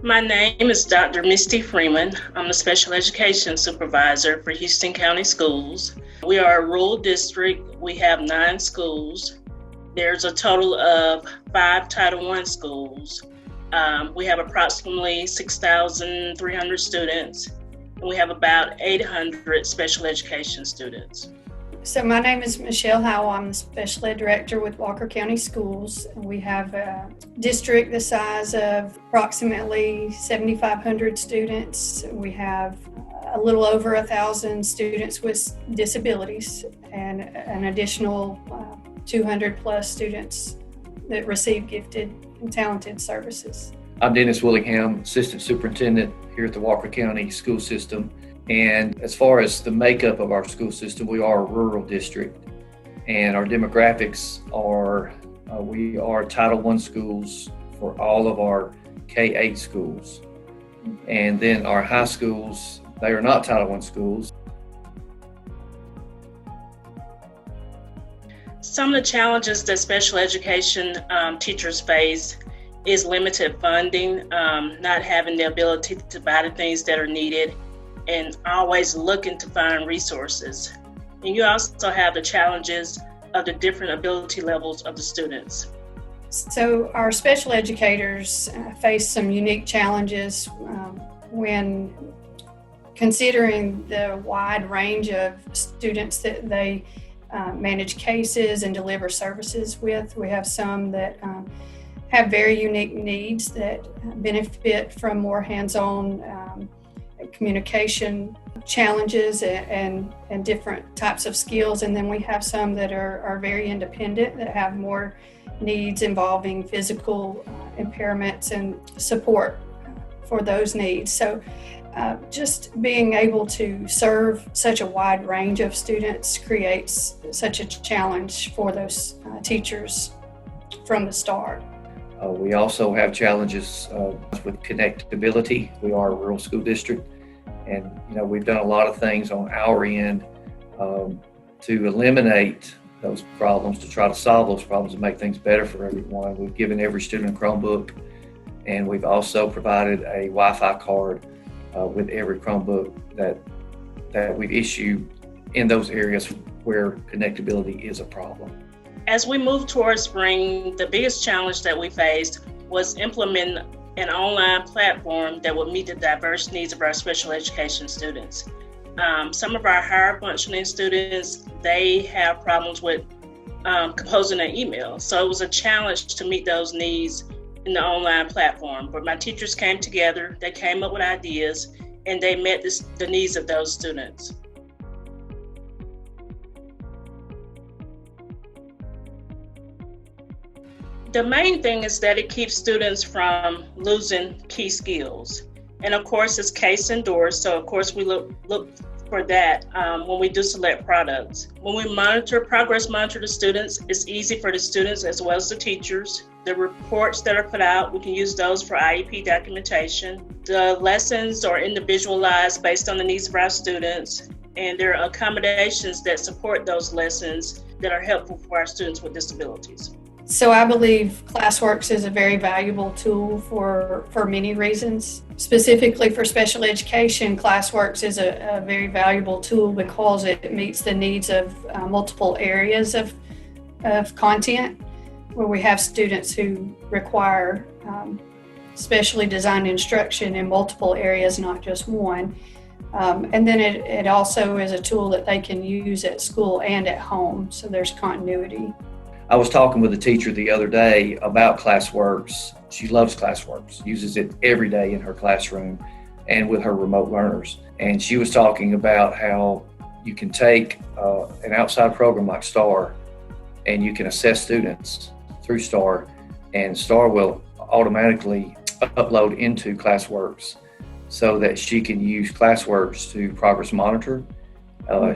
My name is Dr. Misty Freeman. I'm the Special Education Supervisor for Houston County Schools. We are a rural district. We have 9 schools. There's a total of 5 Title I schools. We have approximately 6,300 students, and we have about 800 special education students. So my name is Michelle Howell. I'm the Special Ed Director with Walker County Schools. We have a district the size of approximately 7,500 students. We have a little over 1,000 students with disabilities and an additional 200 plus students that receive gifted and talented services. I'm Dennis Willingham, Assistant Superintendent here at the Walker County School System. And as far as the makeup of our school system, we are a rural district, and our demographics are, we are Title I schools for all of our K-8 schools. And then our high schools, they are not Title I schools. Some of the challenges that special education teachers face is limited funding, not having the ability to buy the things that are needed, and always looking to find resources. And you also have the challenges of the different ability levels of the students. So our special educators face some unique challenges when considering the wide range of students that they manage cases and deliver services with. We have some that have very unique needs that benefit from more hands-on communication challenges and different types of skills. And then we have some that are very independent, that have more needs involving physical impairments and support for those needs. So just being able to serve such a wide range of students creates such a challenge for those teachers from the start. We also have challenges with connectability. We are a rural school district, and we've done a lot of things on our end to eliminate those problems, to try to solve those problems and make things better for everyone. We've given every student a Chromebook, and we've also provided a Wi-Fi card with every Chromebook that we've issued in those areas where connectability is a problem. As we move towards spring, the biggest challenge that we faced was implementing an online platform that would meet the diverse needs of our special education students. Some of our higher functioning students, they have problems with composing an email. So it was a challenge to meet those needs in the online platform. But my teachers came together, they came up with ideas, and they met the needs of those students. The main thing is that it keeps students from losing key skills. And of course, it's case endorsed. So of course, we look for that when we do select products. When we progress monitor the students, it's easy for the students as well as the teachers. The reports that are put out, we can use those for IEP documentation. The lessons are individualized based on the needs of our students, and there are accommodations that support those lessons that are helpful for our students with disabilities. So I believe Classworks is a very valuable tool for many reasons. Specifically for special education, Classworks is a very valuable tool because it meets the needs of multiple areas of content, where we have students who require specially designed instruction in multiple areas, not just one. And then it also is a tool that they can use at school and at home, so there's continuity. I was talking with a teacher the other day about Classworks. She loves Classworks, uses it every day in her classroom and with her remote learners. And she was talking about how you can take an outside program like STAR, and you can assess students through STAR, and STAR will automatically upload into Classworks so that she can use Classworks to progress monitor.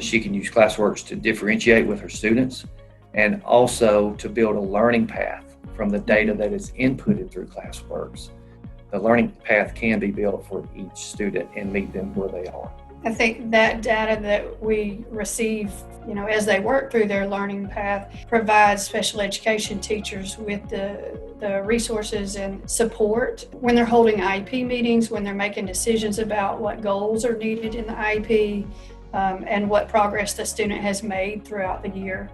She can use Classworks to differentiate with her students, and also to build a learning path from the data that is inputted through Classworks. The learning path can be built for each student and meet them where they are. I think that data that we receive, as they work through their learning path, provides special education teachers with the resources and support when they're holding IEP meetings, when they're making decisions about what goals are needed in the IEP, and what progress the student has made throughout the year.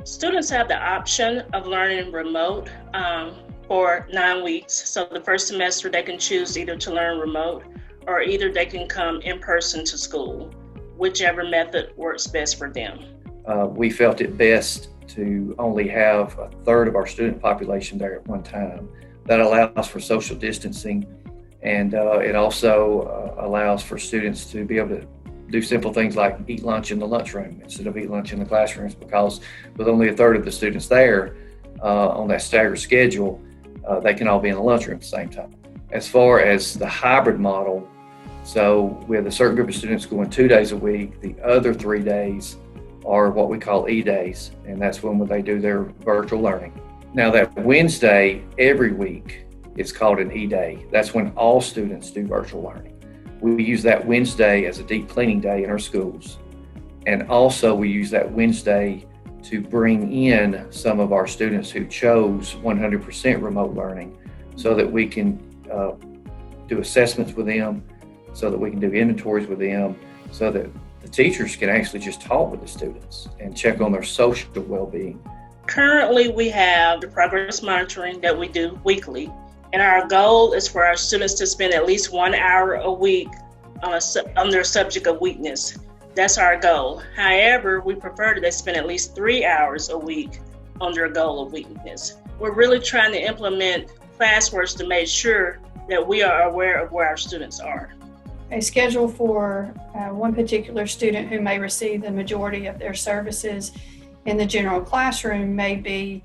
Students have the option of learning remote for 9 weeks. So the first semester they can choose either to learn remote or either they can come in person to school, whichever method works best for them. We felt it best to only have a third of our student population there at one time. That allows for social distancing, and it also allows for students to be able to do simple things like eat lunch in the lunchroom instead of eat lunch in the classrooms, because with only a third of the students there on that staggered schedule, they can all be in the lunchroom at the same time. As far as the hybrid model, so with a certain group of students going 2 days a week, the other 3 days are what we call E-days, and that's when they do their virtual learning. Now that Wednesday every week is called an E-day. That's when all students do virtual learning. We use that Wednesday as a deep cleaning day in our schools. And also we use that Wednesday to bring in some of our students who chose 100% remote learning so that we can do assessments with them, so that we can do inventories with them, so that the teachers can actually just talk with the students and check on their social well-being. Currently, we have the progress monitoring that we do weekly. And our goal is for our students to spend at least 1 hour a week on their subject of weakness. That's our goal. However, we prefer that they spend at least 3 hours a week on their goal of weakness. We're really trying to implement Classworks to make sure that we are aware of where our students are. A schedule for one particular student who may receive the majority of their services in the general classroom may be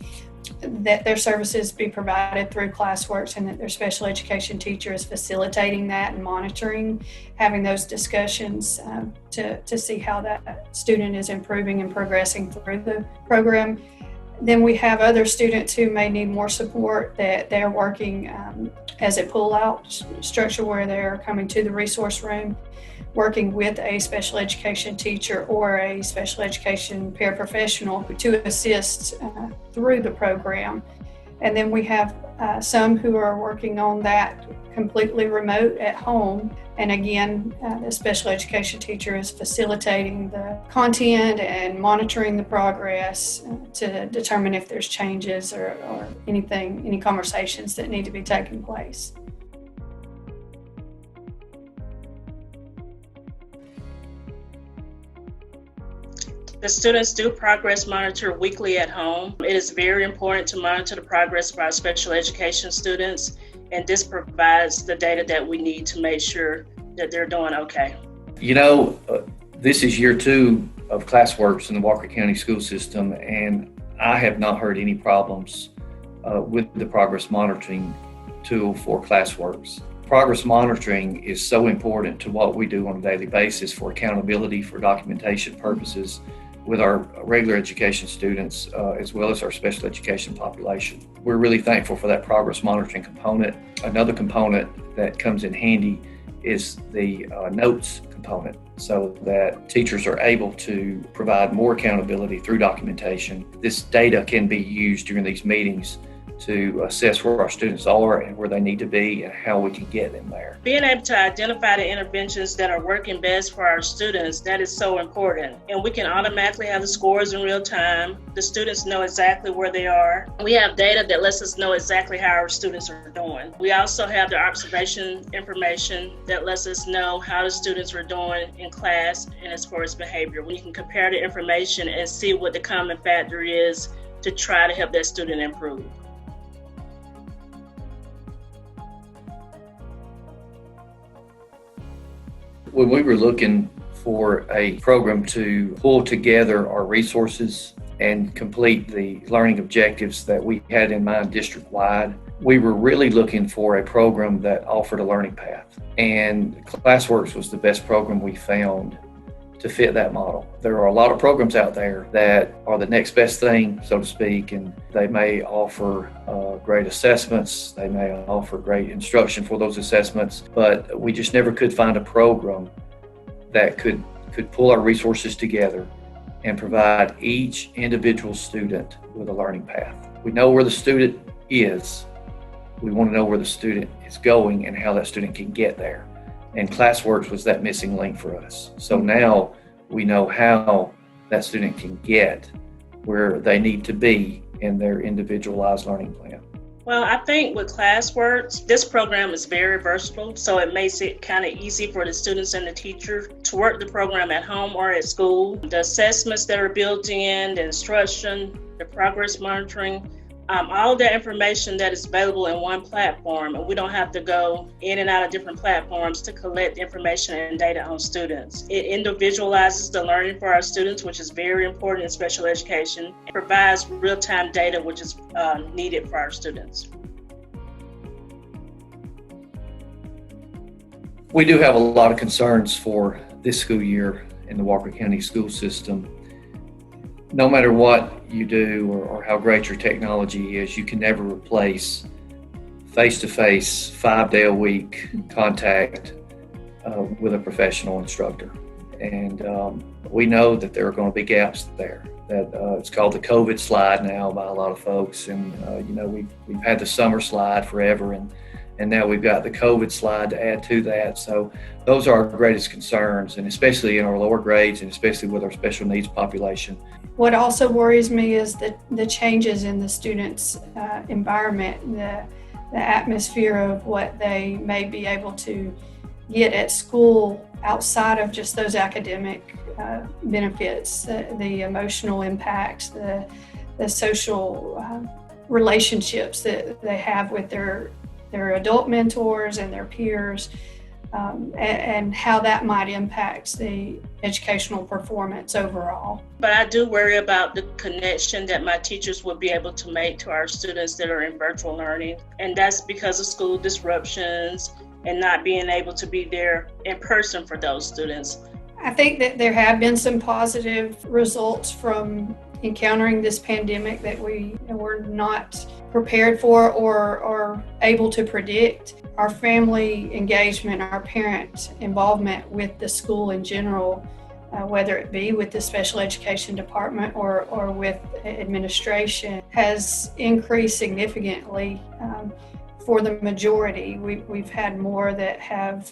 that their services be provided through Classworks and that their special education teacher is facilitating that and monitoring, having those discussions to see how that student is improving and progressing through the program. Then we have other students who may need more support, that they're working as a pull-out structure where they're coming to the resource room, working with a special education teacher or a special education paraprofessional to assist through the program. And then we have some who are working on that completely remote at home. And again, the special education teacher is facilitating the content and monitoring the progress to determine if there's changes or any conversations that need to be taking place. The students do progress monitor weekly at home. It is very important to monitor the progress of our special education students, and this provides the data that we need to make sure that they're doing okay. This is year 2 of Classworks in the Walker County school system, and I have not heard any problems with the progress monitoring tool for Classworks. Progress monitoring is so important to what we do on a daily basis for accountability, for documentation purposes, with our regular education students as well as our special education population. We're really thankful for that progress monitoring component. Another component that comes in handy is the notes component, so that teachers are able to provide more accountability through documentation. This data can be used during these meetings to assess where our students are and where they need to be and how we can get them there. Being able to identify the interventions that are working best for our students, that is so important. And we can automatically have the scores in real time. The students know exactly where they are. We have data that lets us know exactly how our students are doing. We also have the observation information that lets us know how the students are doing in class and as far as behavior. We can compare the information and see what the common factor is to try to help that student improve. When we were looking for a program to pull together our resources and complete the learning objectives that we had in mind district-wide, we were really looking for a program that offered a learning path. And Classworks was the best program we found to fit that model. There are a lot of programs out there that are the next best thing, so to speak, and they may offer great assessments, they may offer great instruction for those assessments, but we just never could find a program that could pull our resources together and provide each individual student with a learning path. We know where the student is. We want to know where the student is going and how that student can get there. And Classworks was that missing link for us. So now we know how that student can get where they need to be in their individualized learning plan. Well, I think with Classworks, this program is very versatile, so it makes it kind of easy for the students and the teacher to work the program at home or at school. The assessments that are built in, the instruction, the progress monitoring, all the information that is available in one platform, and we don't have to go in and out of different platforms to collect information and data on students. It individualizes the learning for our students, which is very important in special education. It provides real-time data, which is needed for our students. We do have a lot of concerns for this school year in the Walker County school system. No matter what you do or how great your technology is, you can never replace face-to-face, 5-day-a-week contact with a professional instructor. And we know that there are going to be gaps there. That it's called the COVID slide now by a lot of folks. And we've had the summer slide forever, and now we've got the COVID slide to add to that. So those are our greatest concerns, and especially in our lower grades and especially with our special needs population. What also worries me is the changes in the students' environment, the atmosphere of what they may be able to get at school outside of just those academic benefits, the emotional impacts, the social relationships that they have with their adult mentors and their peers, and how that might impact the educational performance overall. But I do worry about the connection that my teachers will be able to make to our students that are in virtual learning. And that's because of school disruptions and not being able to be there in person for those students. I think that there have been some positive results from encountering this pandemic that we were not prepared for or able to predict. Our family engagement, our parent involvement with the school in general, whether it be with the special education department or with administration, has increased significantly for the majority. We've had more that have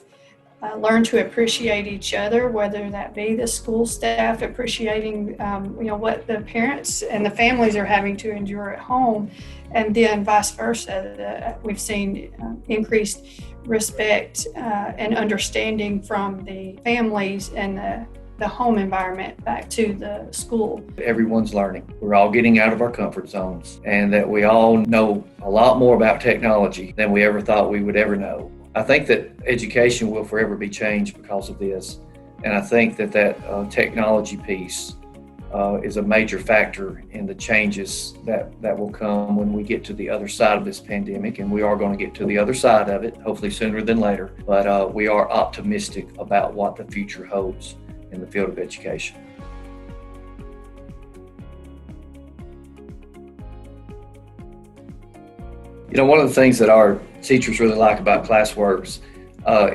learned to appreciate each other, whether that be the school staff appreciating what the parents and the families are having to endure at home, and then vice versa. We've seen increased respect and understanding from the families and the home environment back to the school. Everyone's learning. We're all getting out of our comfort zones, and that we all know a lot more about technology than we ever thought we would ever know. I think that education will forever be changed because of this, and I think that technology piece is a major factor in the changes that will come when we get to the other side of this pandemic, and we are going to get to the other side of it, hopefully sooner than later, but we are optimistic about what the future holds in the field of education. One of the things that our teachers really like about Classworks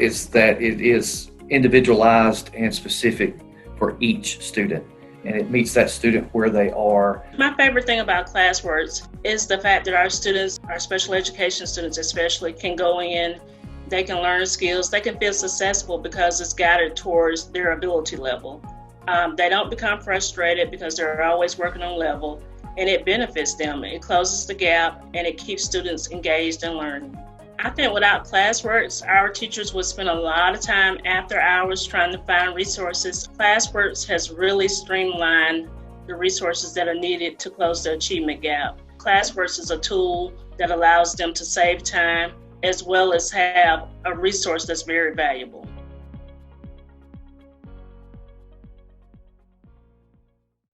is that it is individualized and specific for each student, and it meets that student where they are. My favorite thing about Classworks is the fact that our students, our special education students especially, can go in, they can learn skills, they can feel successful because it's guided towards their ability level. They don't become frustrated because they're always working on level, and it benefits them. It closes the gap, and it keeps students engaged in learning. I think without Classworks, our teachers would spend a lot of time after hours trying to find resources. Classworks has really streamlined the resources that are needed to close the achievement gap. Classworks is a tool that allows them to save time as well as have a resource that's very valuable.